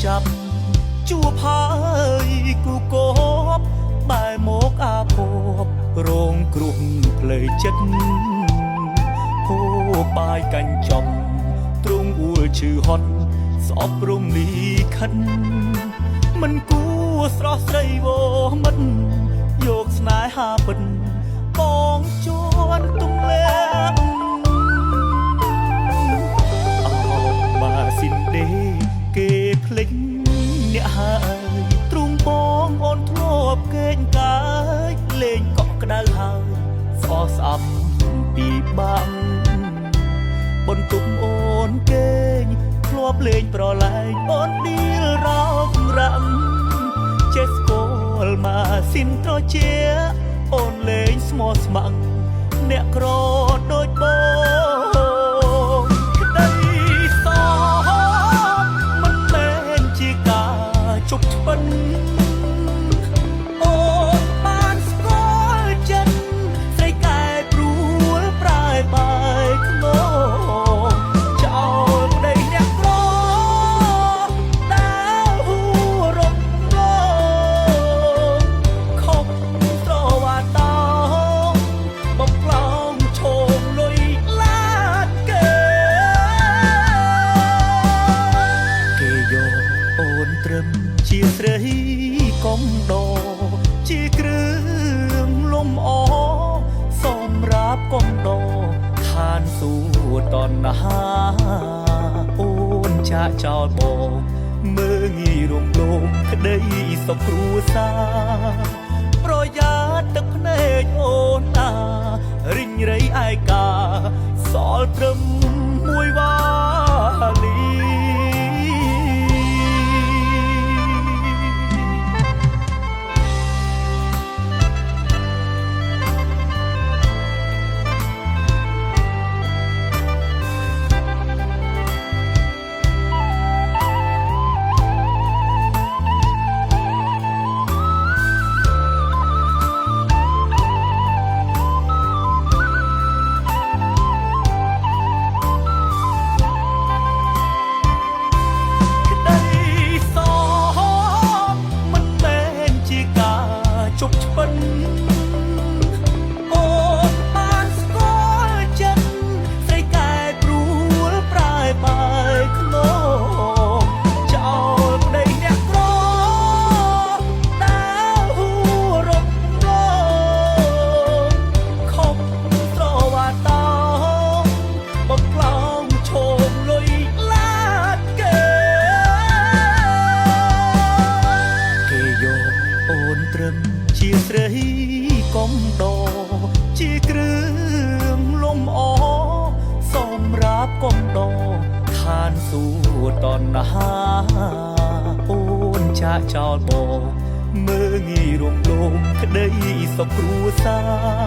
จับจั่วพายกูกบบ่ายโมกอาภพโรงกรุงเพลยចិត្តโหបាយកាញ់ចំទ្រង់អួលឈឺហត់ស្អប់រំលីខិនមិនគួរស្រស់ស្រីវមិនយកស្នេហាពិនបងជួនទំលែងអោបាស៊ីនដេគេភ្លេចអ្នកហើយទ្រង់បងអូនធ្លាប់កេងកាយលេងកក់ក្ដៅហើយស្អកស្អប់ពីបាំងបន្ទប់អូនកេងធ្លាប់លេងប្រឡែងអូនឌីលរោគរាំចេះស្គាល់ម៉ាស៊ីនត្រជាអូនលេងស្មោះស្ម័គ្រអ្នកក្រដូចបងក្តីសោកមិនមែនជាការជប់ឆ្ពិនអូនបានស្គាល់ចិត្តស្រីកែព្រួលប្រែបាយខ្នងចោលប្តីអ្នកក្រដែលហួរំងខំស្រវាតោបំផ្លងឈោមលុយឡាតគេយកអូនត្រឹមជាស្រីកំដរជាគ្រឿងលំអសម្រាប់កំដរឋានសួគ៌តណ្ហាអូនចាក់ចោលបងមើងងាយរំលោភក្តីសុខគ្រួសារប្រយ័ត្នទឹកភ្នែកអូនណារិញរៃឯកាសល់ត្រឹមមួយវ៉ាលីជប់ឆ្ពិនអូនបានស្គាល់ចិត្តស្រីកែព្រួលប្រែបាយខ្នងចោលប្តីអ្នកក្រដែលហួរំងខំស្រវាតោបំផ្លងឈោមលុយឡាតគេយកអូនត្រឹមជាស្រីកំដរជាគ្រឿងលំអសម្រាប់កំដរឋានសួគ៌តណ្ហាអូនចាក់ចោលបងមើងងាយរំលោភក្តីសុខគ្រួសារ